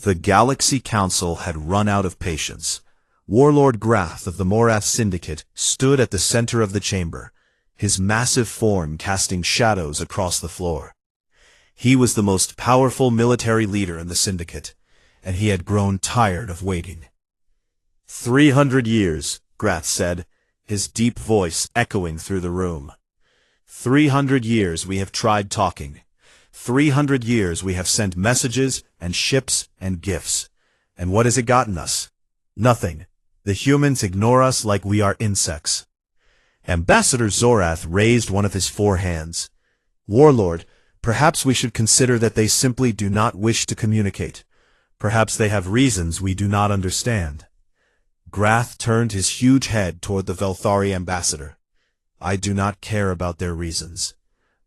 The Galaxy Council had run out of patience. Warlord Grath of the Morath Syndicate stood at the center of the chamber, his massive form casting shadows across the floor. He was the most powerful military leader in the Syndicate, and he had grown tired of waiting. 300 years, Grath said, his deep voice echoing through the room. 300 years we have tried talking. 300 years we have sent messages and ships and gifts. And what has it gotten us? Nothing. The humans ignore us like we are insects. Ambassador Zorath raised one of his 4 hands. Warlord, perhaps we should consider that they simply do not wish to communicate. Perhaps they have reasons we do not understand. Grath turned his huge head toward the Velthari ambassador. I do not care about their reasons.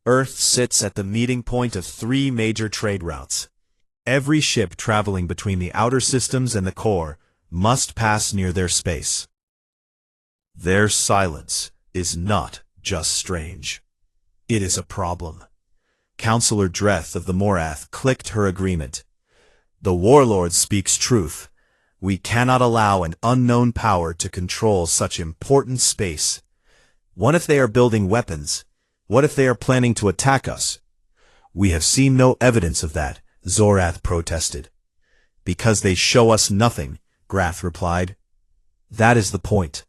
Earth sits at the meeting point of 3 major trade routes. Every ship traveling between the outer systems and the core must pass near their space. Their silence is not just strange. It is a problem. Counselor Dreth of the Morath clicked her agreement. The Warlord speaks truth. We cannot allow an unknown power to control such important space. What if they are building weapons? What if they are planning to attack us? We have seen no evidence of that, Zorath protested. Because they show us nothing, Grath replied. That is the point.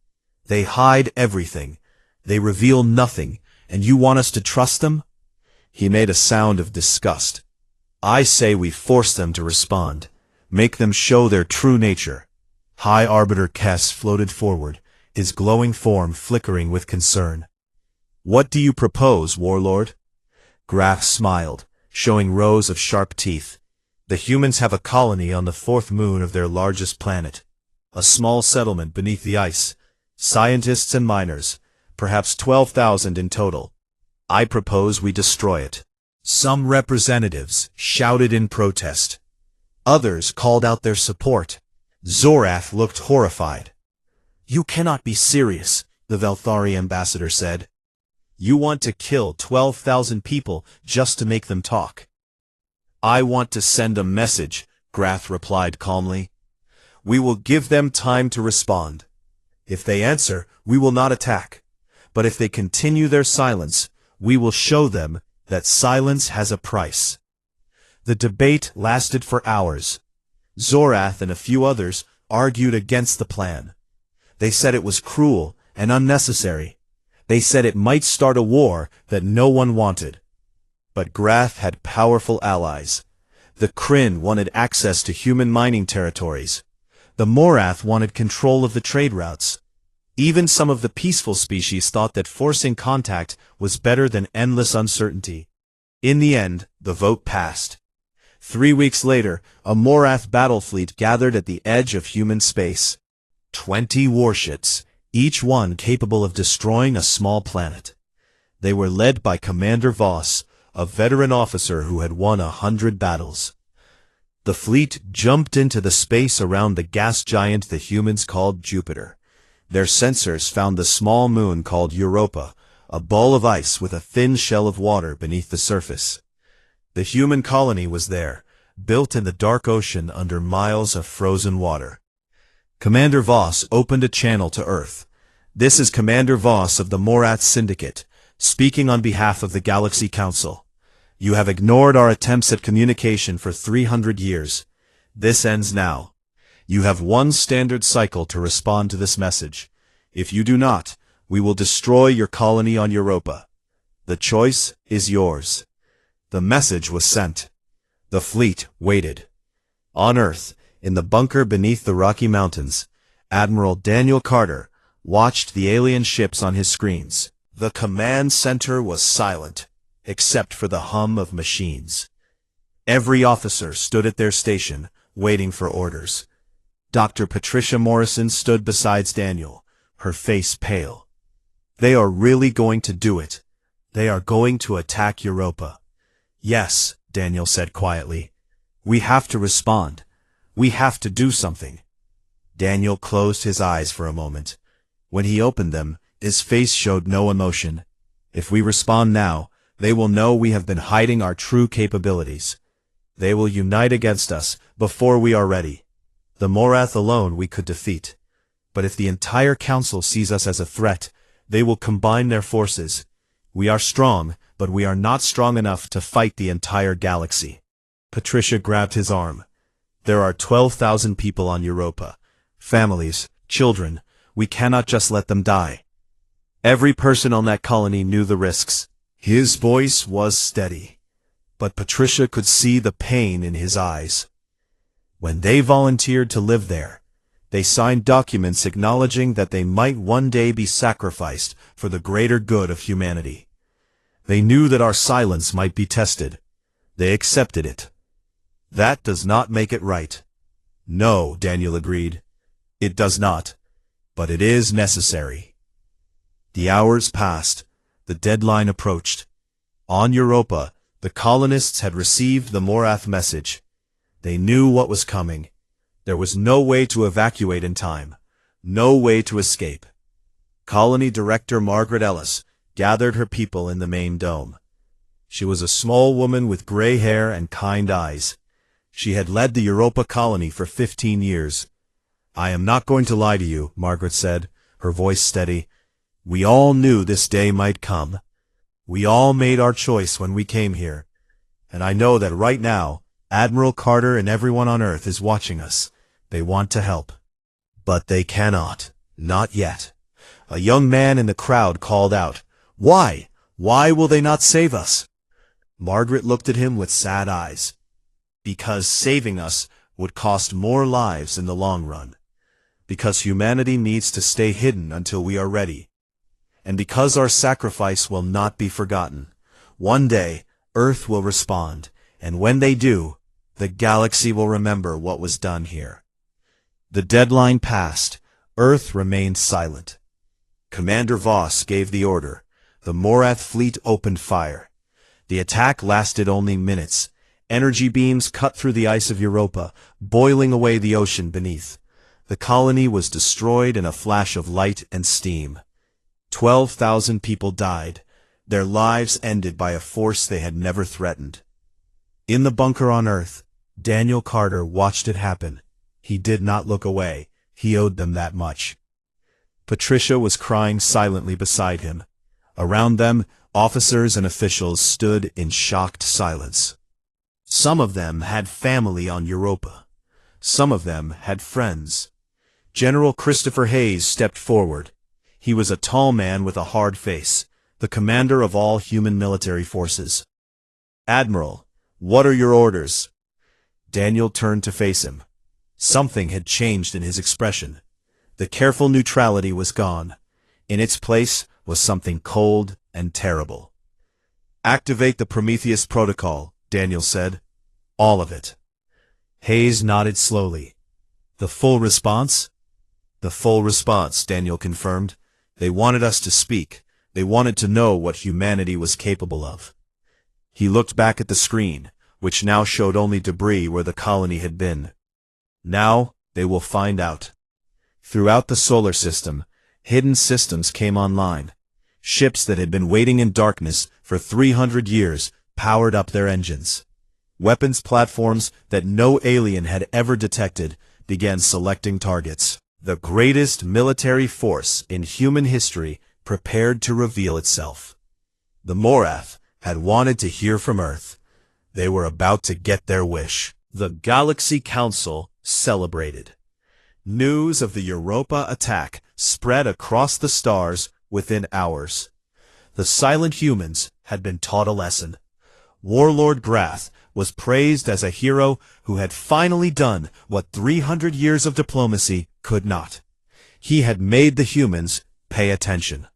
They hide everything. They reveal nothing, and you want us to trust them? He made a sound of disgust. I say we force them to respond. Make them show their true nature. High Arbiter Kess floated forward, his glowing form flickering with concern. What do you propose, Warlord? Grath smiled, showing rows of sharp teeth. The humans have a colony on the 4th moon of their largest planet. A small settlement beneath the ice. Scientists and miners, perhaps 12,000 in total. I propose we destroy it. Some representatives shouted in protest. Others called out their support. Zorath looked horrified. You cannot be serious, the Velthari ambassador said. You want to kill 12,000 people just to make them talk. I want to send a message, Grath replied calmly. We will give them time to respond. If they answer, we will not attack. But if they continue their silence, we will show them that silence has a price. The debate lasted for hours. Zorath and a few others argued against the plan. They said it was cruel and unnecessary. They said it might start a war that no one wanted. But Grath had powerful allies. The Kryn wanted access to human mining territories. The Morath wanted control of the trade routes. Even some of the peaceful species thought that forcing contact was better than endless uncertainty. In the end, the vote passed. 3 weeks later, a Morath battle fleet gathered at the edge of human space. 20 warships, each one capable of destroying a small planet. They were led by Commander Voss, a veteran officer who had won 100 battles. The fleet jumped into the space around the gas giant the humans called Jupiter. Their sensors found the small moon called Europa, a ball of ice with a thin shell of water beneath the surface. The human colony was there, built in the dark ocean under miles of frozen water. Commander Voss opened a channel to Earth. This is Commander Voss of the Morath Syndicate, speaking on behalf of the Galaxy Council. You have ignored our attempts at communication for 300 years. This ends now. You have 1 standard cycle to respond to this message. If you do not, we will destroy your colony on Europa. The choice is yours. The message was sent. The fleet waited. On Earth, in the bunker beneath the Rocky Mountains, Admiral Daniel Carter watched the alien ships on his screens. The command center was silent, except for the hum of machines. Every officer stood at their station, waiting for orders. Dr. Patricia Morrison stood beside Daniel, her face pale. They are really going to do it. They are going to attack Europa. Yes, Daniel said quietly. We have to respond. We have to do something. Daniel closed his eyes for a moment. When he opened them, his face showed no emotion. If we respond now, they will know we have been hiding our true capabilities. They will unite against us before we are ready. The Morath alone we could defeat. But if the entire council sees us as a threat, they will combine their forces. We are strong, but we are not strong enough to fight the entire galaxy. Patricia grabbed his arm. There are 12,000 people on Europa. Families, children. We cannot just let them die. Every person on that colony knew the risks. His voice was steady, but Patricia could see the pain in his eyes. When they volunteered to live there, they signed documents acknowledging that they might one day be sacrificed for the greater good of humanity. They knew that our silence might be tested. They accepted it. That does not make it right. No, Daniel agreed. It does not. But it is necessary. The hours passed. The deadline approached. On Europa, the colonists had received the Morath message. They knew what was coming. There was no way to evacuate in time. No way to escape. Colony Director Margaret Ellis gathered her people in the main dome. She was a small woman with gray hair and kind eyes. She had led the Europa colony for 15 years. I am not going to lie to you, Margaret said, her voice steady. We all knew this day might come. We all made our choice when we came here. And I know that right now, Admiral Carter and everyone on Earth is watching us. They want to help. But they cannot. Not yet. A young man in the crowd called out, Why? Why will they not save us? Margaret looked at him with sad eyes. Because saving us would cost more lives in the long run. Because humanity needs to stay hidden until we are ready. And because our sacrifice will not be forgotten. One day, Earth will respond, and when they do, the galaxy will remember what was done here. The deadline passed. Earth remained silent. Commander Voss gave the order. The Morath fleet opened fire. The attack lasted only minutes. Energy beams cut through the ice of Europa, boiling away the ocean beneath. The colony was destroyed in a flash of light and steam. 12,000 people died, their lives ended by a force they had never threatened. In the bunker on Earth, Daniel Carter watched it happen. He did not look away. He owed them that much. Patricia was crying silently beside him. Around them, officers and officials stood in shocked silence. Some of them had family on Europa. Some of them had friends. General Christopher Hayes stepped forward. He was a tall man with a hard face, the commander of all human military forces. Admiral, what are your orders? Daniel turned to face him. Something had changed in his expression. The careful neutrality was gone. In its place was something cold and terrible. Activate the Prometheus Protocol, Daniel said. All of it. Hayes nodded slowly. The full response? The full response, Daniel confirmed. They wanted us to speak. They wanted to know what humanity was capable of. He looked back at the screen, which now showed only debris where the colony had been. Now, they will find out. Throughout the solar system, hidden systems came online. Ships that had been waiting in darkness for 300 years powered up their engines. Weapons platforms that no alien had ever detected began selecting targets. The greatest military force in human history prepared to reveal itself. The Morath had wanted to hear from Earth. They were about to get their wish. The Galaxy Council celebrated. News of the Europa attack spread across the stars within hours. The silent humans had been taught a lesson. Warlord Grath was praised as a hero who had finally done what 300 years of diplomacy could not. He had made the humans pay attention.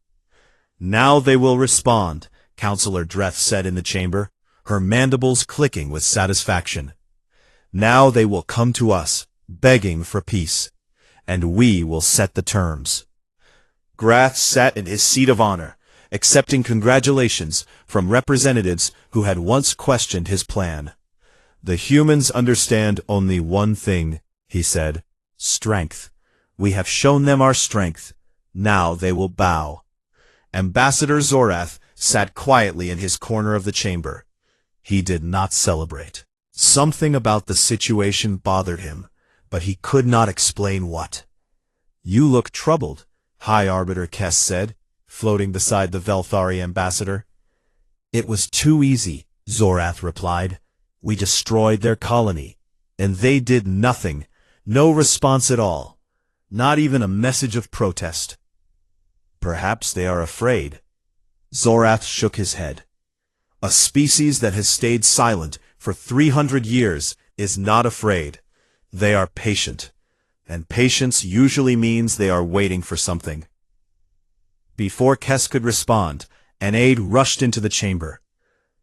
Now they will respond, Counselor Dreth said in the chamber, her mandibles clicking with satisfaction. Now they will come to us, begging for peace, and we will set the terms. Grath sat in his seat of honor, accepting congratulations from representatives who had once questioned his plan. The humans understand only one thing, he said, strength. We have shown them our strength. Now they will bow. Ambassador Zorath sat quietly in his corner of the chamber. He did not celebrate. Something about the situation bothered him, but he could not explain what. "You look troubled," High Arbiter Kess said, floating beside the Velthari ambassador. "It was too easy," Zorath replied. "We destroyed their colony, and they did nothing, no response at all, not even a message of protest." "Perhaps they are afraid." Zorath shook his head. "A species that has stayed silent for 300 years is not afraid. They are patient, and patience usually means they are waiting for something." Before Kess could respond, an aide rushed into the chamber.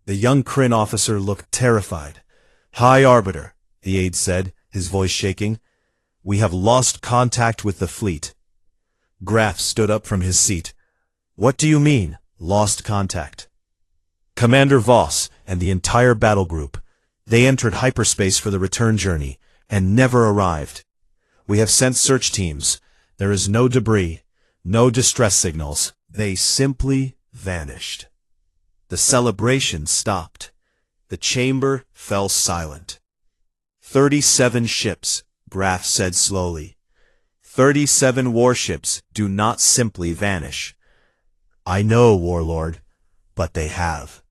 The young Kryn officer looked terrified. "High Arbiter," the aide said, his voice shaking, "we have lost contact with the fleet." Graf stood up from his seat. "What do you mean, lost contact?" "Commander Voss and the entire battle group. They entered hyperspace for the return journey, and never arrived. We have sent search teams. There is no debris, no distress signals. They simply vanished." The celebration stopped. The chamber fell silent. 37 ships, Graf said slowly. 37 warships do not simply vanish. "I know, Warlord, but they have."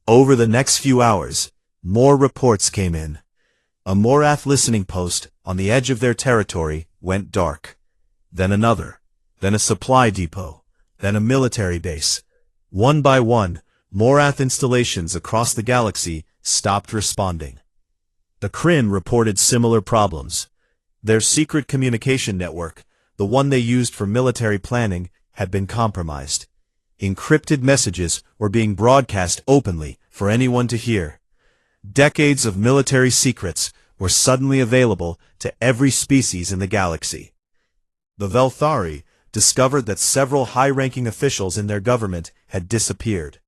Over the next few hours, more reports came in. A Morath listening post on the edge of their territory went dark. Then another. Then a supply depot. Then a military base. One by one, Morath installations across the galaxy stopped responding. The Kryn reported similar problems. Their secret communication network, the one they used for military planning, had been compromised. Encrypted messages were being broadcast openly for anyone to hear. Decades of military secrets were suddenly available to every species in the galaxy. The Velthari discovered that several high-ranking officials in their government had disappeared.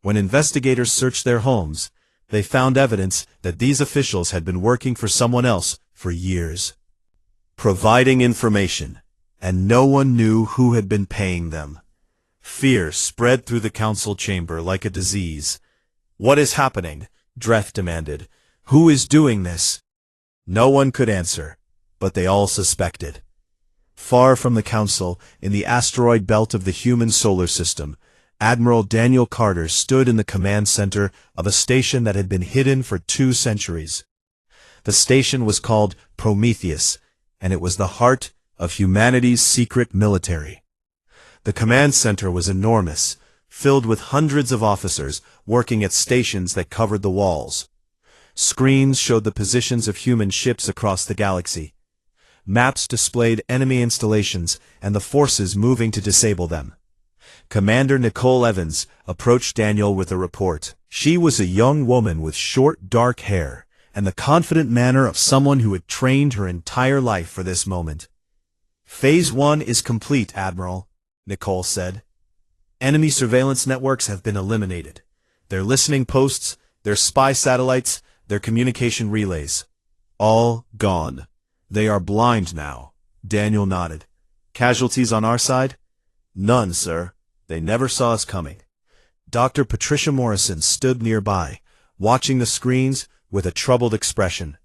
When investigators searched their homes, they found evidence that these officials had been working for someone else for years, providing information, and no one knew who had been paying them. Fear spread through the council chamber like a disease. "What is happening?" Dreth demanded. "Who is doing this?" No one could answer, but they all suspected. Far from the council, in the asteroid belt of the human solar system, Admiral Daniel Carter stood in the command center of a station that had been hidden for 2 centuries. The station was called Prometheus, and it was the heart of humanity's secret military. The command center was enormous, filled with hundreds of officers working at stations that covered the walls. Screens showed the positions of human ships across the galaxy. Maps displayed enemy installations and the forces moving to disable them. Commander Nicole Evans approached Daniel with a report. She was a young woman with short, dark hair and the confident manner of someone who had trained her entire life for this moment. "Phase 1 is complete, Admiral," Nicole said. "Enemy surveillance networks have been eliminated. Their listening posts, their spy satellites, their communication relays. All gone. They are blind now." Daniel nodded. "Casualties on our side?" "None, sir. They never saw us coming." Dr. Patricia Morrison stood nearby, watching the screens with a troubled expression.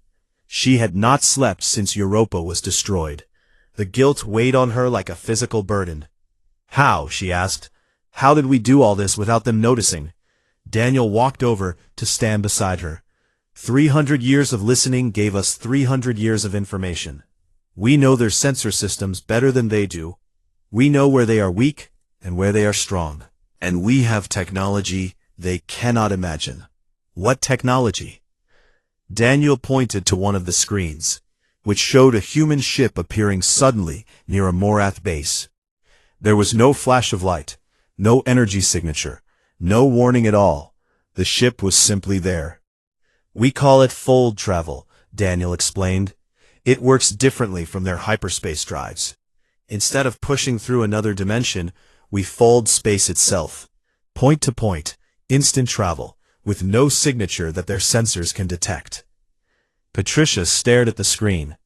She had not slept since Europa was destroyed. The guilt weighed on her like a physical burden. "How?" she asked. "How did we do all this without them noticing?" Daniel walked over to stand beside her. 300 years of listening gave us 300 years of information. We know their sensor systems better than they do. We know where they are weak and where they are strong. And we have technology they cannot imagine. "What technology?" Daniel pointed to one of the screens, which showed a human ship appearing suddenly near a Morath base. There was no flash of light, no energy signature, no warning at all. The ship was simply there. "We call it fold travel," Daniel explained. "It works differently from their hyperspace drives. Instead of pushing through another dimension, we fold space itself. Point to point, instant travel, with no signature that their sensors can detect." Patricia stared at the screen.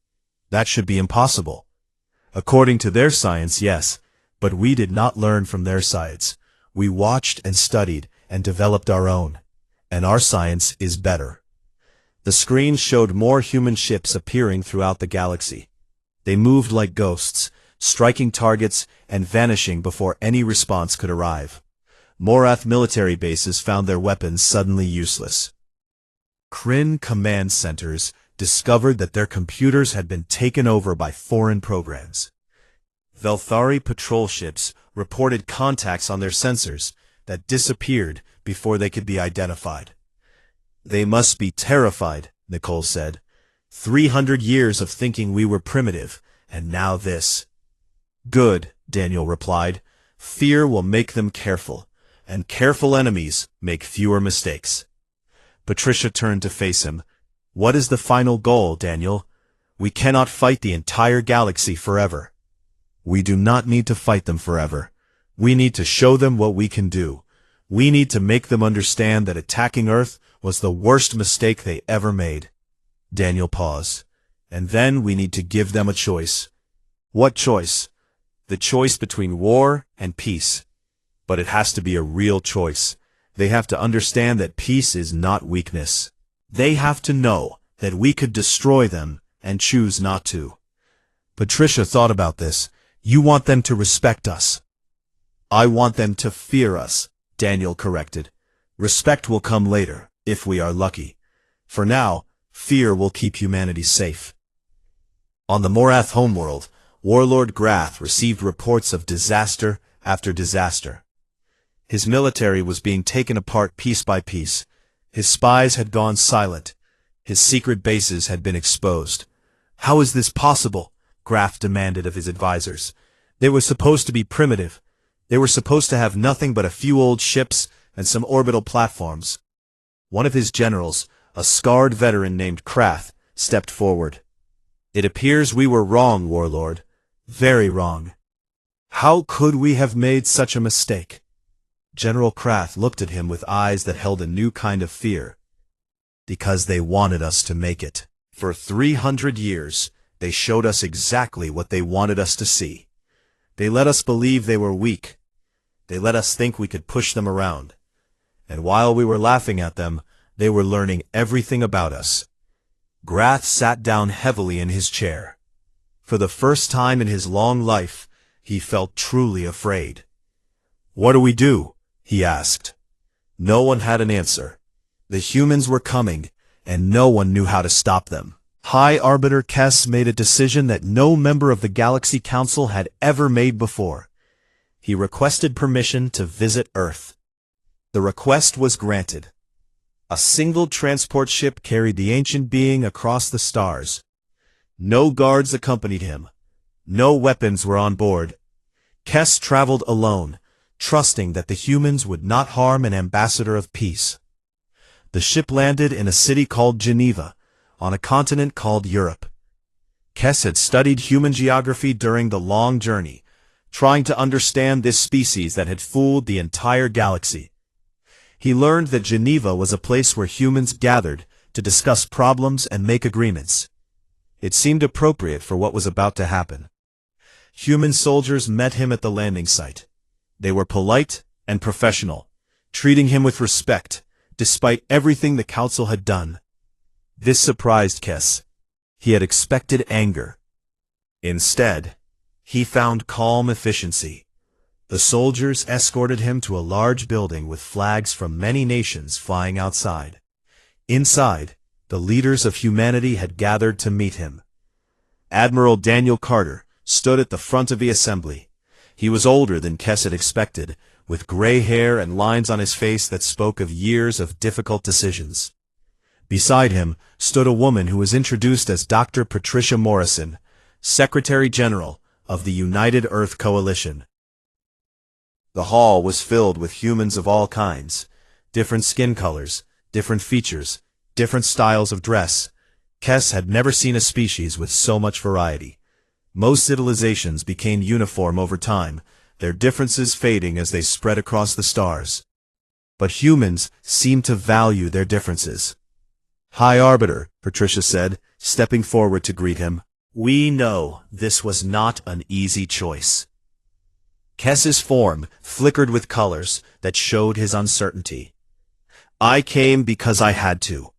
"That should be impossible." "According to their science, yes, but we did not learn from their science. We watched and studied and developed our own. And our science is better." The screen showed more human ships appearing throughout the galaxy. They moved like ghosts, striking targets and vanishing before any response could arrive. Morath military bases found their weapons suddenly useless. Kryn command centers discovered that their computers had been taken over by foreign programs. Velthari patrol ships reported contacts on their sensors that disappeared before they could be identified. "They must be terrified," Nicole said. 300 years of thinking we were primitive, and now this." "Good," Daniel replied. "Fear will make them careful, and careful enemies make fewer mistakes." Patricia turned to face him. "What is the final goal, Daniel? We cannot fight the entire galaxy forever." "We do not need to fight them forever. We need to show them what we can do. We need to make them understand that attacking Earth was the worst mistake they ever made." Daniel paused. "And then we need to give them a choice." "What choice?" "The choice between war and peace. But it has to be a real choice. They have to understand that peace is not weakness. They have to know that we could destroy them and choose not to." Patricia thought about this. "You want them to respect us." "I want them to fear us," Daniel corrected. "Respect will come later, if we are lucky. For now, fear will keep humanity safe." On the Morath homeworld, Warlord Grath received reports of disaster after disaster. His military was being taken apart piece by piece. His spies had gone silent. His secret bases had been exposed. "How is this possible?" Grath demanded of his advisors. "They were supposed to be primitive. They were supposed to have nothing but a few old ships and some orbital platforms." One of his generals, a scarred veteran named Krath, stepped forward. "It appears we were wrong, Warlord. Very wrong. How could we have made such a mistake?" General Krath looked at him with eyes that held a new kind of fear. "Because they wanted us to make it. For 300 years, they showed us exactly what they wanted us to see. They let us believe they were weak. They let us think we could push them around. And while we were laughing at them, they were learning everything about us." Grath sat down heavily in his chair. For the first time in his long life, he felt truly afraid. "What do we do?" he asked. No one had an answer. The humans were coming, and no one knew how to stop them. High Arbiter Kess made a decision that no member of the Galaxy Council had ever made before. He requested permission to visit Earth. The request was granted. A single transport ship carried the ancient being across the stars. No guards accompanied him. No weapons were on board. Kess traveled alone, trusting that the humans would not harm an ambassador of peace. The ship landed in a city called Geneva, on a continent called Europe. Kess had studied human geography during the long journey, trying to understand this species that had fooled the entire galaxy. He learned that Geneva was a place where humans gathered to discuss problems and make agreements. It seemed appropriate for what was about to happen. Human soldiers met him at the landing site. They were polite and professional, treating him with respect, despite everything the council had done. This surprised Kess. He had expected anger. Instead, he found calm efficiency. The soldiers escorted him to a large building with flags from many nations flying outside. Inside, the leaders of humanity had gathered to meet him. Admiral Daniel Carter stood at the front of the assembly. He was older than Kess had expected, with gray hair and lines on his face that spoke of years of difficult decisions. Beside him stood a woman who was introduced as Dr. Patricia Morrison, Secretary General of the United Earth Coalition. The hall was filled with humans of all kinds, different skin colors, different features, different styles of dress. Kess had never seen a species with so much variety. Most civilizations became uniform over time, their differences fading as they spread across the stars. But humans seemed to value their differences. "High Arbiter," Patricia said, stepping forward to greet him. "We know this was not an easy choice." Kess's form flickered with colors that showed his uncertainty. "I came because I had to.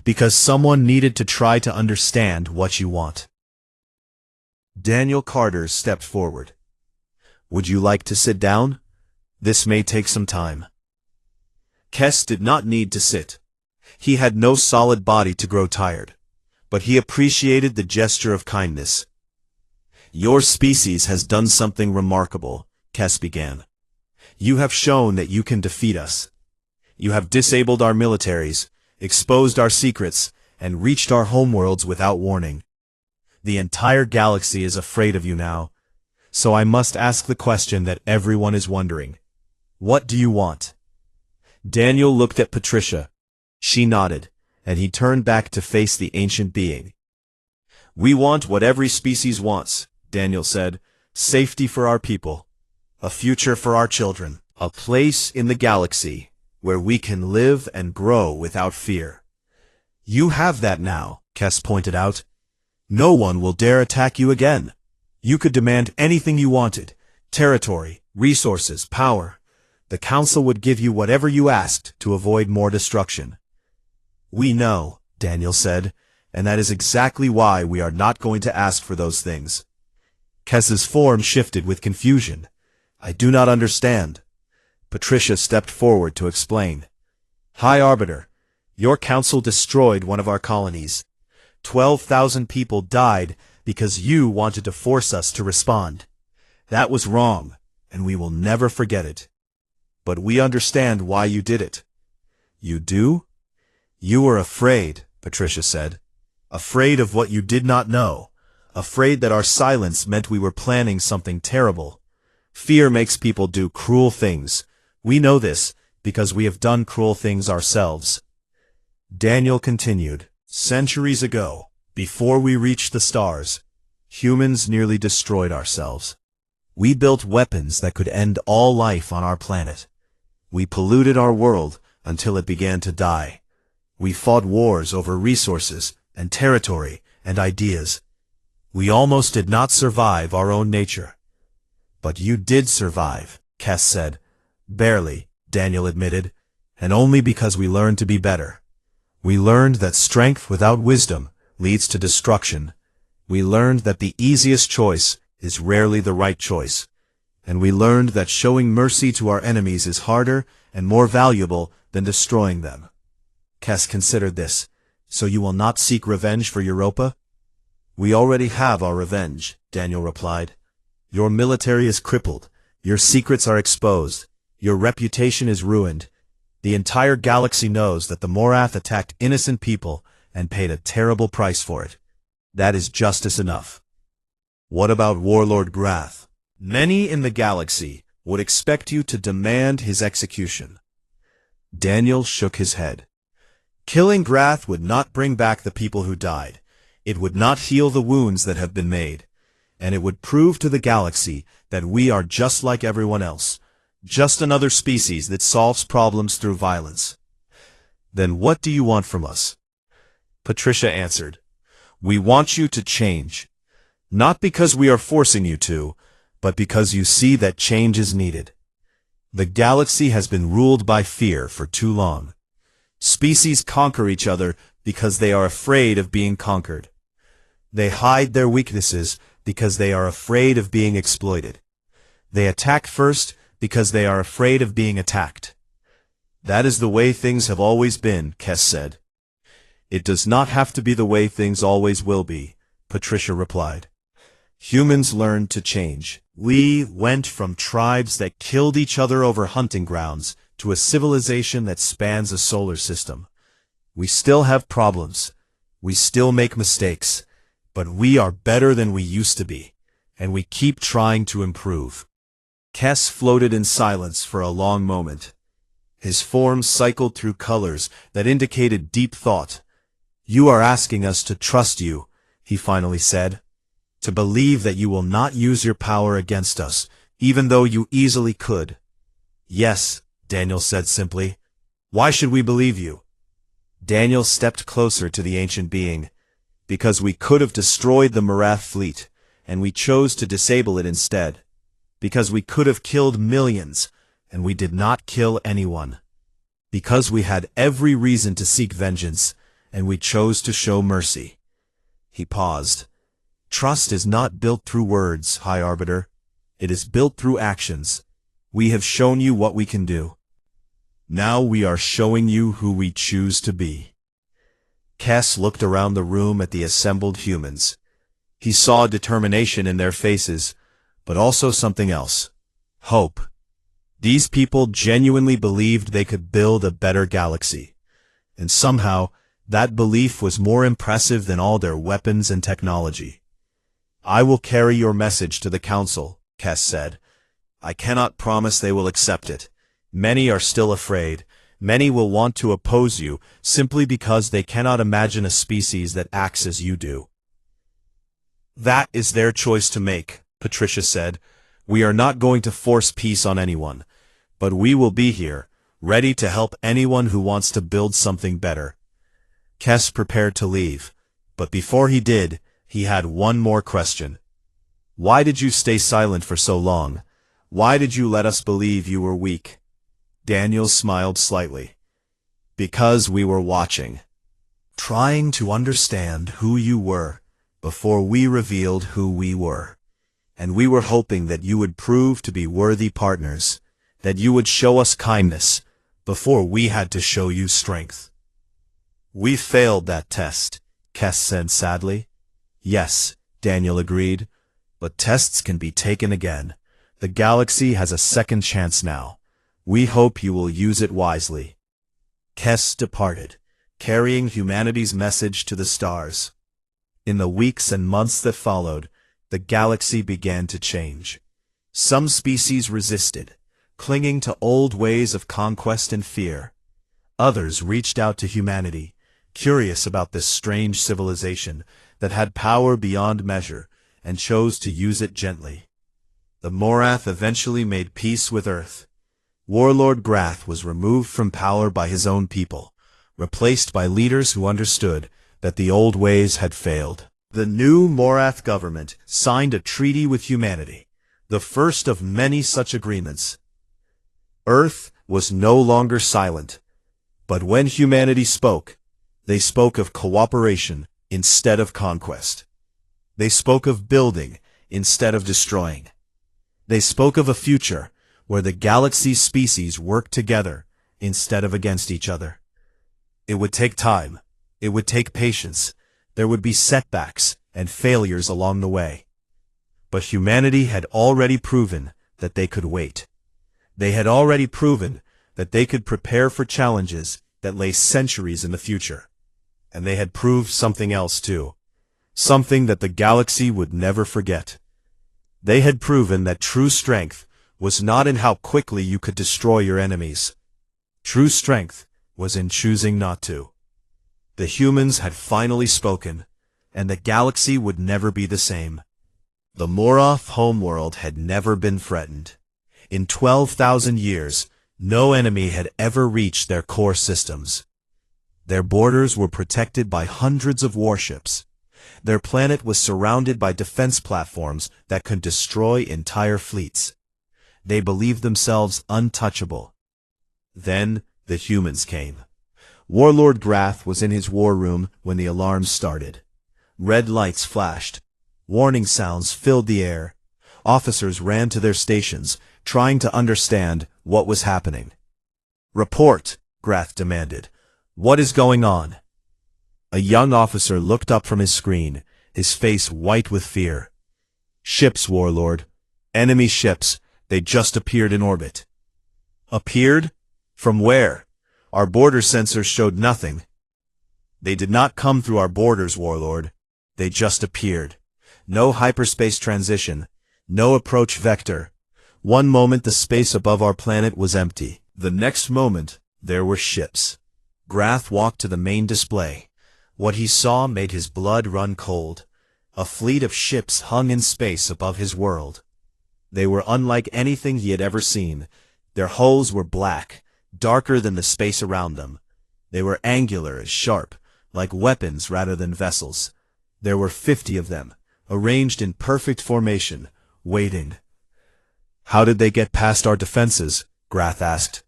Because someone needed to try to understand what you want. Daniel Carter stepped forward. Would you like to sit down? This may take some time. Kes did not need to sit. He had no solid body to grow tired. But he appreciated the gesture of kindness. Your species has done something remarkable, Kes began. You have shown that you can defeat us. You have disabled our militaries, exposed our secrets, and reached our homeworlds without warning. The entire galaxy is afraid of you now. So I must ask the question that everyone is wondering. What do you want? Daniel looked at Patricia. She nodded, and he turned back to face the ancient being. We want what every species wants, Daniel said. Safety for our people. A future for our children. A place in the galaxy where we can live and grow without fear. You have that now, Kes pointed out. No one will dare attack you again. You could demand anything you wanted. Territory, resources, power. The Council would give you whatever you asked to avoid more destruction. We know, Daniel said, and that is exactly why we are not going to ask for those things. Kes's form shifted with confusion. I do not understand. Patricia stepped forward to explain. High Arbiter, your council destroyed one of our colonies. 12,000 people died because you wanted to force us to respond. That was wrong, and we will never forget it. But we understand why you did it. You do? You were afraid, Patricia said. Afraid of what you did not know. Afraid that our silence meant we were planning something terrible. Fear makes people do cruel things. We know this because we have done cruel things ourselves. Daniel continued. Centuries ago, before we reached the stars, humans nearly destroyed ourselves. We built weapons that could end all life on our planet. We polluted our world until it began to die. We fought wars over resources and territory and ideas. We almost did not survive our own nature. But you did survive, Kes said. Barely, Daniel admitted, and only because we learned to be better. We learned that strength without wisdom leads to destruction. We learned that the easiest choice is rarely the right choice. And we learned that showing mercy to our enemies is harder and more valuable than destroying them. Kes considered this. So you will not seek revenge for Europa? We already have our revenge, Daniel replied. Your military is crippled. Your secrets are exposed. Your reputation is ruined. The entire galaxy knows that the Morath attacked innocent people and paid a terrible price for it. That is justice enough. What about Warlord Grath? Many in the galaxy would expect you to demand his execution. Daniel shook his head. Killing Grath would not bring back the people who died. It would not heal the wounds that have been made. And it would prove to the galaxy that we are just like everyone else. Just another species that solves problems through violence. Then what do you want from us? Patricia answered. We want you to change. Not because we are forcing you to, but because you see that change is needed. The galaxy has been ruled by fear for too long. Species conquer each other because they are afraid of being conquered. They hide their weaknesses because they are afraid of being exploited. They attack first because they are afraid of being attacked. That is the way things have always been, Kes said. It does not have to be the way things always will be, Patricia replied. Humans learned to change. We went from tribes that killed each other over hunting grounds to a civilization that spans a solar system. We still have problems. We still make mistakes. But we are better than we used to be, and we keep trying to improve. Kes floated in silence for a long moment. His form cycled through colors that indicated deep thought. You are asking us to trust you, he finally said. To believe that you will not use your power against us, even though you easily could. Yes, Daniel said simply. Why should we believe you? Daniel stepped closer to the ancient being. Because we could have destroyed the Morath fleet, and we chose to disable it instead. Because we could have killed millions, and we did not kill anyone. Because we had every reason to seek vengeance, and we chose to show mercy." He paused. "Trust is not built through words, High Arbiter. It is built through actions. We have shown you what we can do. Now we are showing you who we choose to be." Kess looked around the room at the assembled humans. He saw determination in their faces, but also something else. Hope. These people genuinely believed they could build a better galaxy. And somehow, that belief was more impressive than all their weapons and technology. "I will carry your message to the Council," Kess said. "I cannot promise they will accept it. Many are still afraid. Many will want to oppose you simply because they cannot imagine a species that acts as you do." "That is their choice to make," Patricia said. "We are not going to force peace on anyone, but we will be here, ready to help anyone who wants to build something better." Kess prepared to leave, but before he did, he had one more question. "Why did you stay silent for so long? Why did you let us believe you were weak?" Daniel smiled slightly. "Because we were watching. Trying to understand who you were before we revealed who we were. And we were hoping that you would prove to be worthy partners, that you would show us kindness before we had to show you strength." "We failed that test," Kess said sadly. "Yes," Daniel agreed, "but tests can be taken again. The galaxy has a second chance now. We hope you will use it wisely." Kess departed, carrying humanity's message to the stars. In the weeks and months that followed, the galaxy began to change. Some species resisted, clinging to old ways of conquest and fear. Others reached out to humanity, curious about this strange civilization that had power beyond measure and chose to use it gently. The Morath eventually made peace with Earth. Warlord Grath was removed from power by his own people, replaced by leaders who understood that the old ways had failed. The new Morath government signed a treaty with humanity, the first of many such agreements. Earth was no longer silent, but when humanity spoke, they spoke of cooperation instead of conquest. They spoke of building instead of destroying. They spoke of a future where the galaxy's species worked together instead of against each other. It would take time. It would take patience. There would be setbacks and failures along the way. But humanity had already proven that they could wait. They had already proven that they could prepare for challenges that lay centuries in the future. And they had proved something else too. Something that the galaxy would never forget. They had proven that true strength was not in how quickly you could destroy your enemies. True strength was in choosing not to. The humans had finally spoken, and the galaxy would never be the same. The Morath homeworld had never been threatened. In 12,000 years, no enemy had ever reached their core systems. Their borders were protected by hundreds of warships. Their planet was surrounded by defense platforms that could destroy entire fleets. They believed themselves untouchable. Then the humans came. Warlord Grath was in his war room when the alarms started. Red lights flashed. Warning sounds filled the air. Officers ran to their stations, trying to understand what was happening. "Report," Grath demanded. "What is going on?" A young officer looked up from his screen, his face white with fear. "Ships, Warlord. Enemy ships. They just appeared in orbit." "Appeared? From where? Our border sensors showed nothing." "They did not come through our borders, Warlord. They just appeared. No hyperspace transition. No approach vector. One moment the space above our planet was empty. The next moment, there were ships." Grath walked to the main display. What he saw made his blood run cold. A fleet of ships hung in space above his world. They were unlike anything he had ever seen. Their hulls were black, darker than the space around them. They were angular and sharp, like weapons rather than vessels. There were 50 of them, arranged in perfect formation, waiting. "How did they get past our defenses?" Grath asked.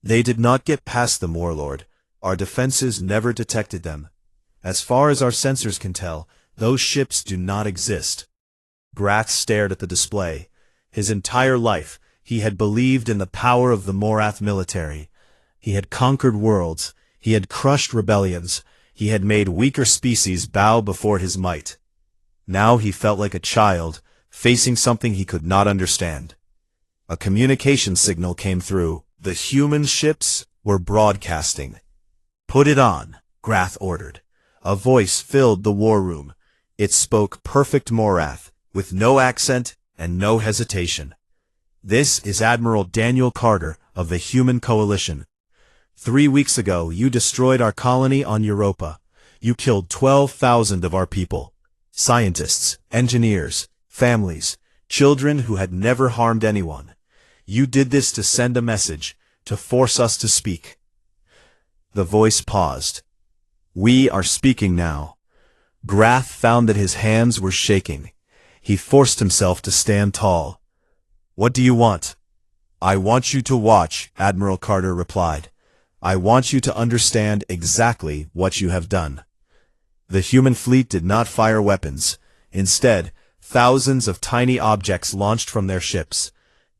"They did not get past them, Warlord. Our defenses never detected them. As far as our sensors can tell, those ships do not exist. Grath stared at the display. His entire life, he had believed in the power of the Morath military. He had conquered worlds. He had crushed rebellions. He had made weaker species bow before his might. Now he felt like a child, facing something he could not understand. A communication signal came through. The human ships were broadcasting. "Put it on," Grath ordered. A voice filled the war room. It spoke perfect Morath, with no accent and no hesitation. "This is Admiral Daniel Carter of the Human Coalition. 3 weeks ago, you destroyed our colony on Europa. You killed 12,000 of our people. Scientists, engineers, families, children who had never harmed anyone. You did this to send a message, to force us to speak." The voice paused. "We are speaking now." Grath found that his hands were shaking. He forced himself to stand tall. "What do you want?" "I want you to watch," Admiral Carter replied. "I want you to understand exactly what you have done." The human fleet did not fire weapons. Instead, thousands of tiny objects launched from their ships.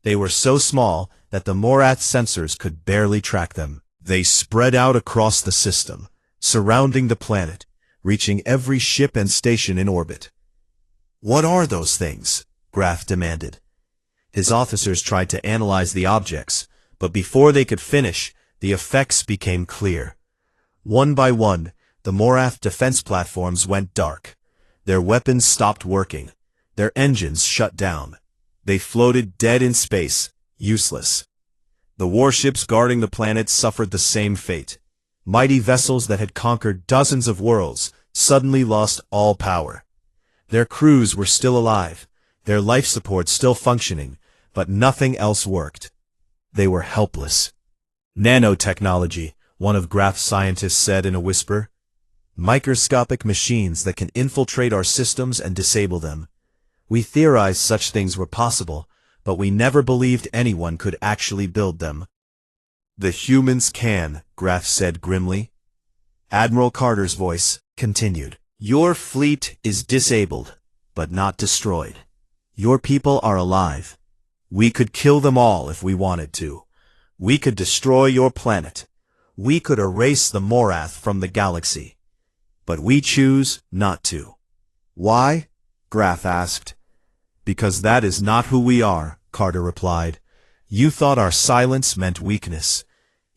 They were so small that the Morath sensors could barely track them. They spread out across the system, surrounding the planet, reaching every ship and station in orbit. "What are those things?" Grath demanded. His officers tried to analyze the objects, but before they could finish, the effects became clear. One by one, the Morath defense platforms went dark. Their weapons stopped working. Their engines shut down. They floated dead in space, useless. The warships guarding the planet suffered the same fate. Mighty vessels that had conquered dozens of worlds suddenly lost all power. Their crews were still alive, their life support still functioning, but nothing else worked. They were helpless. "Nanotechnology," one of Grath's scientists said in a whisper. "Microscopic machines that can infiltrate our systems and disable them. We theorized such things were possible, but we never believed anyone could actually build them." "The humans can," Grath said grimly. Admiral Carter's voice continued. "Your fleet is disabled, but not destroyed. Your people are alive. We could kill them all if we wanted to. We could destroy your planet. We could erase the Morath from the galaxy. But we choose not to." "Why?" Grath asked. "Because that is not who we are," Carter replied. "You thought our silence meant weakness.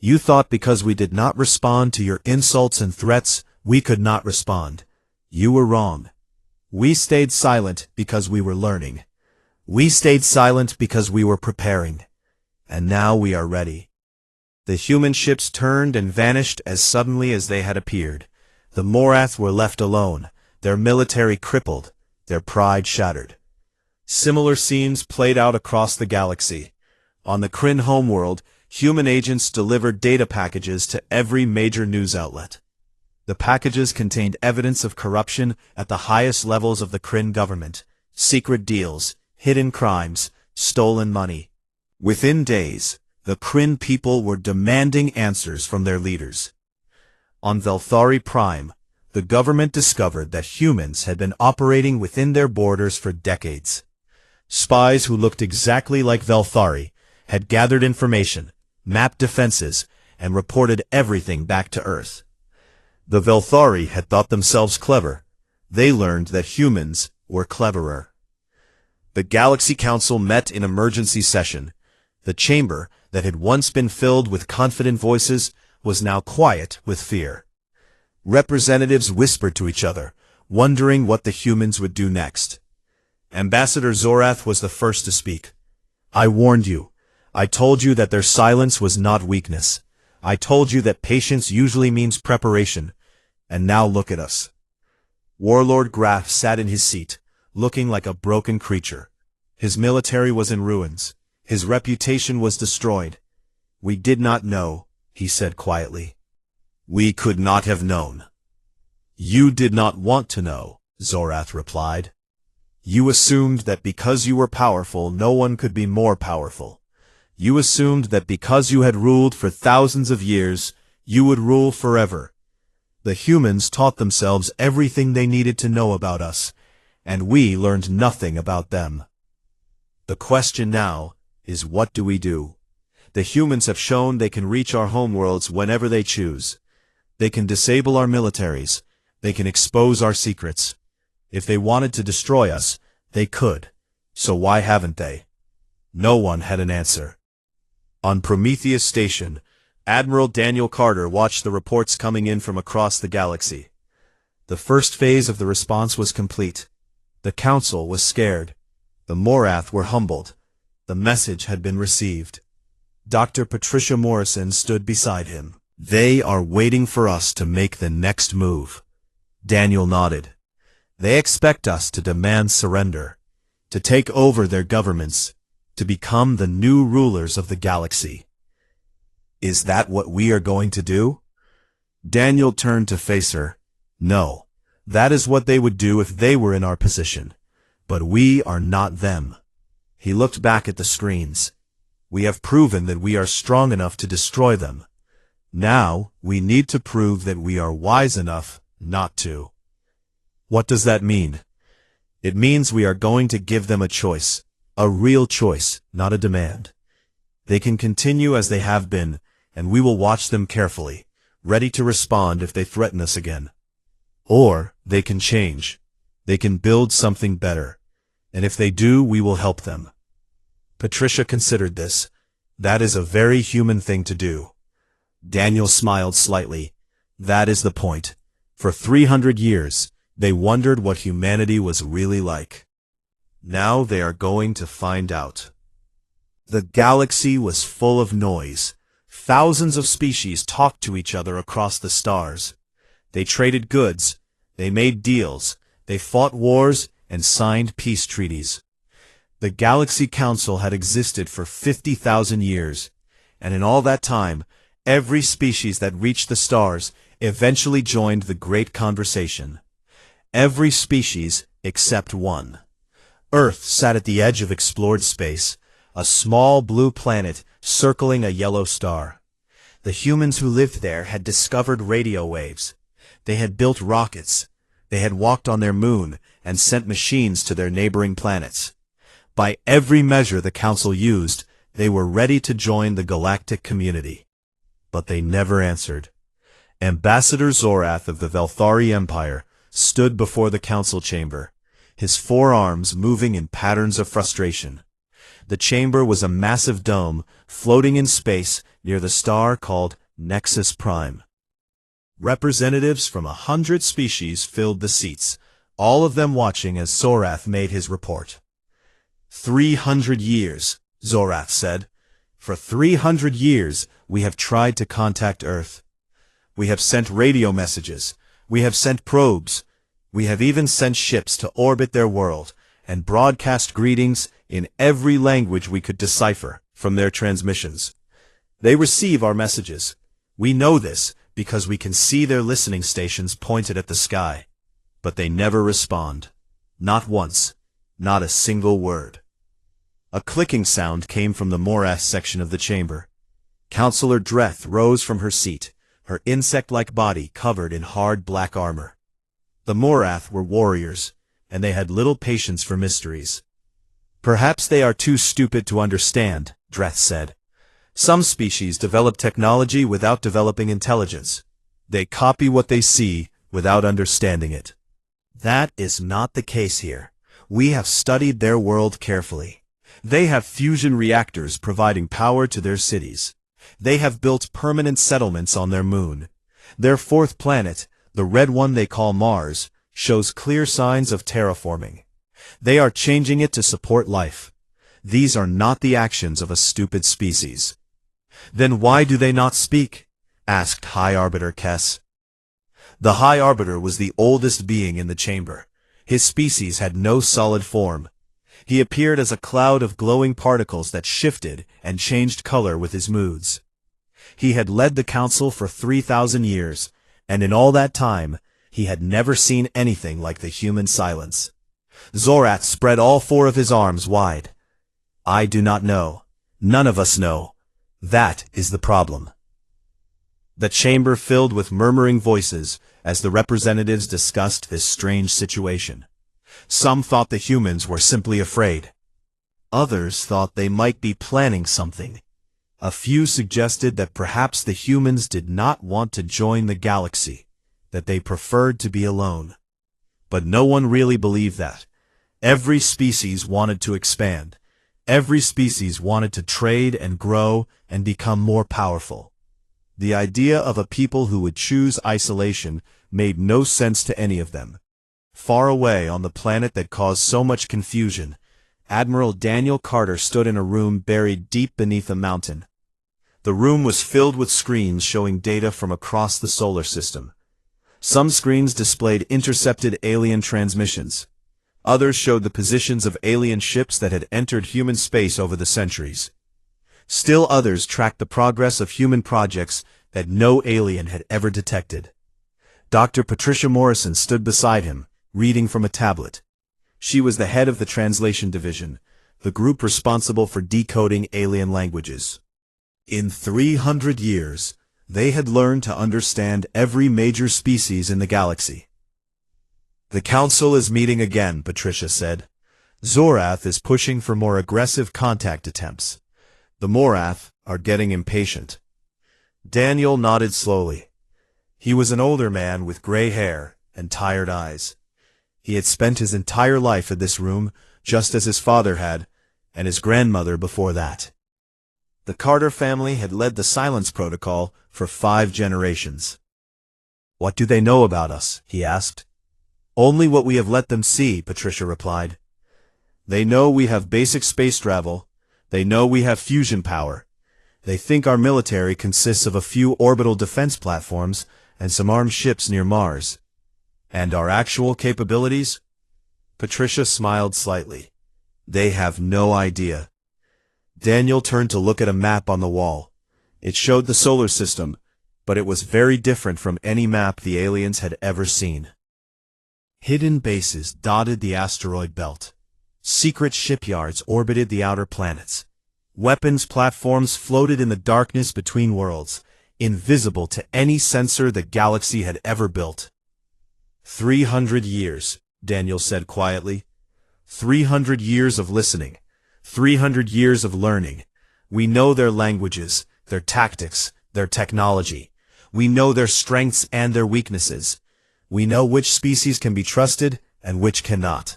You thought because we did not respond to your insults and threats, we could not respond. You were wrong. We stayed silent because we were learning. We stayed silent because we were preparing. And now we are ready." The human ships turned and vanished as suddenly as they had appeared. The Morath were left alone, their military crippled, their pride shattered. Similar scenes played out across the galaxy. On the Kryn homeworld, human agents delivered data packages to every major news outlet. The packages contained evidence of corruption at the highest levels of the Kryn government, secret deals, hidden crimes, stolen money. Within days, the Kryn people were demanding answers from their leaders. On Velthari Prime, the government discovered that humans had been operating within their borders for decades. Spies who looked exactly like Velthari had gathered information, mapped defenses, and reported everything back to Earth. The Velthari had thought themselves clever. They learned that humans were cleverer. The Galaxy Council met in emergency session. The chamber, that had once been filled with confident voices, was now quiet with fear. Representatives whispered to each other, wondering what the humans would do next. Ambassador Zorath was the first to speak. "I warned you. I told you that their silence was not weakness. I told you that patience usually means preparation. And now look at us." Warlord Grath sat in his seat, looking like a broken creature. His military was in ruins. His reputation was destroyed. "We did not know," he said quietly. "We could not have known." "You did not want to know," Zorath replied. "You assumed that because you were powerful, no one could be more powerful. You assumed that because you had ruled for thousands of years, You would rule forever. The humans taught themselves everything they needed to know about us, and we learned nothing about them. The question now is, what do we do? The humans have shown they can reach our homeworlds whenever they choose. They can disable our militaries. They can expose our secrets. If they wanted to destroy us, they could. So why haven't they? No one had an answer. On Prometheus Station, Admiral Daniel Carter watched the reports coming in from across the galaxy. The first phase of the response was complete. The Council was scared. The Morath were humbled. The message had been received. Dr. Patricia Morrison stood beside him. They are waiting for us to make the next move. Daniel nodded. They expect us to demand surrender, to take over their governments, to become the new rulers of the galaxy. Is that what we are going to do? Daniel turned to face her. No, that is what they would do if they were in our position. But we are not them. He looked back at the screens. We have proven that we are strong enough to destroy them. Now, we need to prove that we are wise enough not to. What does that mean? It means we are going to give them a choice. A real choice, not a demand. They can continue as they have been, and we will watch them carefully, ready to respond if they threaten us again. Or, they can change. They can build something better. And if they do, we will help them. Patricia considered this. That is a very human thing to do. Daniel smiled slightly. That is the point. For 300 years, they wondered what humanity was really like. Now they are going to find out. The galaxy was full of noise. Thousands of species talked to each other across the stars. They traded goods. They made deals. They fought wars and signed peace treaties. The Galaxy Council had existed for 50,000 years, and in all that time, every species that reached the stars eventually joined the great conversation. Every species except one. Earth sat at the edge of explored space, a small blue planet circling a yellow star. The humans who lived there had discovered radio waves. They had built rockets. They had walked on their moon and sent machines to their neighboring planets. By every measure the Council used, they were ready to join the galactic community. But they never answered. Ambassador Zorath of the Velthari Empire stood before the Council chamber, his forearms moving in patterns of frustration. The chamber was a massive dome floating in space near the star called Nexus Prime. Representatives from 100 species filled the seats, all of them watching as Zorath made his report. 300 years, Zorath said. For 300 years, we have tried to contact Earth. We have sent radio messages. We have sent probes. We have even sent ships to orbit their world and broadcast greetings in every language we could decipher from their transmissions. They receive our messages. We know this because we can see their listening stations pointed at the sky. But they never respond. Not once. Not a single word. A clicking sound came from the Morath section of the chamber. Counselor Dreth rose from her seat, her insect-like body covered in hard black armor. The Morath were warriors, and they had little patience for mysteries. Perhaps they are too stupid to understand, Dreth said. Some species develop technology without developing intelligence. They copy what they see without understanding it. That is not the case here. We have studied their world carefully. They have fusion reactors providing power to their cities. They have built permanent settlements on their moon. Their fourth planet, the red one they call Mars, shows clear signs of terraforming. They are changing it to support life. These are not the actions of a stupid species. Then why do they not speak? Asked High Arbiter Kess. The High Arbiter was the oldest being in the chamber. His species had no solid form. He appeared as a cloud of glowing particles that shifted and changed color with his moods. He had led the Council for 3,000 years, and in all that time, he had never seen anything like the human silence. Zorath spread all four of his arms wide. I do not know. None of us know. That is the problem. The chamber filled with murmuring voices as the representatives discussed this strange situation. Some thought the humans were simply afraid. Others thought they might be planning something. A few suggested that perhaps the humans did not want to join the galaxy, that they preferred to be alone. But no one really believed that. Every species wanted to expand. Every species wanted to trade and grow and become more powerful. The idea of a people who would choose isolation made no sense to any of them. Far away on the planet that caused so much confusion, Admiral Daniel Carter stood in a room buried deep beneath a mountain. The room was filled with screens showing data from across the solar system. Some screens displayed intercepted alien transmissions. Others showed the positions of alien ships that had entered human space over the centuries. Still others tracked the progress of human projects that no alien had ever detected. Dr. Patricia Morrison stood beside him, reading from a tablet. She was the head of the translation division, the group responsible for decoding alien languages. In 300 years, they had learned to understand every major species in the galaxy. The council is meeting again, Patricia said. Zorath is pushing for more aggressive contact attempts. The Morath are getting impatient. Daniel nodded slowly. He was an older man with gray hair and tired eyes. He had spent his entire life in this room, just as his father had, and his grandmother before that. The Carter family had led the silence protocol for 5 generations. What do they know about us? He asked. Only what we have let them see, Patricia replied. They know we have basic space travel. They know we have fusion power. They think our military consists of a few orbital defense platforms and some armed ships near Mars. And our actual capabilities? Patricia smiled slightly. They have no idea. Daniel turned to look at a map on the wall. It showed the solar system, but it was very different from any map the aliens had ever seen. Hidden bases dotted the asteroid belt. Secret shipyards orbited the outer planets. Weapons platforms floated in the darkness between worlds, invisible to any sensor the galaxy had ever built. 300 years, Daniel said quietly. 300 years of listening. 300 years of learning. We know their languages, their tactics, their technology. We know their strengths and their weaknesses. We know which species can be trusted and which cannot.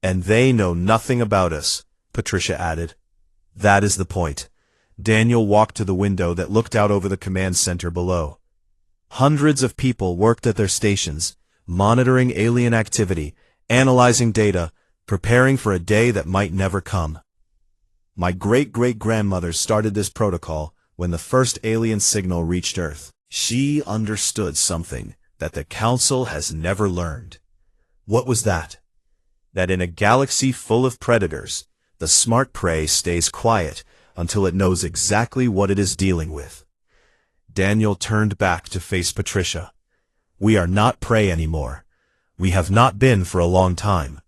And they know nothing about us, Patricia added. That is the point. Daniel walked to the window that looked out over the command center below. Hundreds of people worked at their stations, monitoring alien activity, analyzing data, preparing for a day that might never come. My great-great-grandmother started this protocol when the first alien signal reached Earth. She understood something that the Council has never learned. What was that? That in a galaxy full of predators, the smart prey stays quiet until it knows exactly what it is dealing with. Daniel turned back to face Patricia. We are not prey anymore. We have not been for a long time.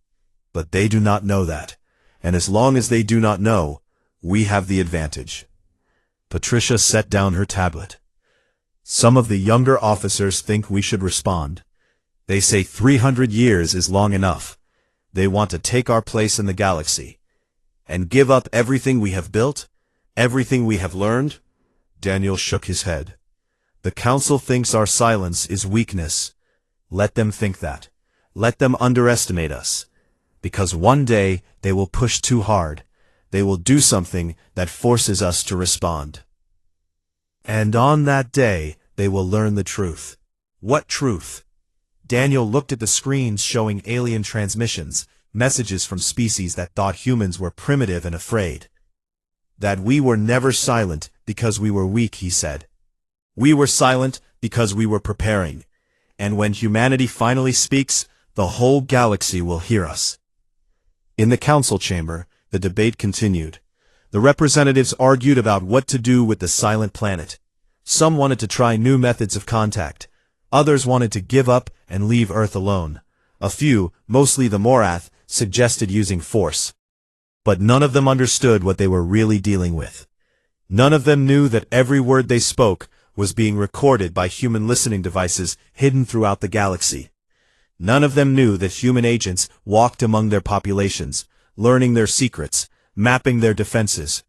But they do not know that, and as long as they do not know, we have the advantage. Patricia set down her tablet. Some of the younger officers think we should respond. They say 300 years is long enough. They want to take our place in the galaxy. And give up everything we have built? Everything we have learned? Daniel shook his head. The Council thinks our silence is weakness. Let them think that. Let them underestimate us. Because one day they will push too hard. They will do something that forces us to respond. And on that day, they will learn the truth. What truth? Daniel looked at the screens showing alien transmissions, messages from species that thought humans were primitive and afraid. That we were never silent because we were weak, he said. We were silent because we were preparing. And when humanity finally speaks, the whole galaxy will hear us. In the council chamber, the debate continued. The representatives argued about what to do with the silent planet. Some wanted to try new methods of contact. Others wanted to give up and leave Earth alone. A few, mostly the Morath, suggested using force. But none of them understood what they were really dealing with. None of them knew that every word they spoke was being recorded by human listening devices hidden throughout the galaxy. None of them knew that human agents walked among their populations, learning their secrets, mapping their defenses.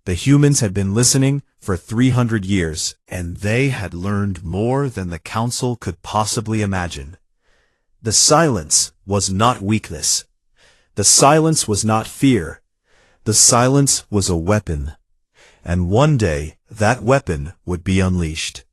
The humans had been listening for 300 years, and they had learned more than the Council could possibly imagine. The silence was not weakness. The silence was not fear. The silence was a weapon. And one day, that weapon would be unleashed.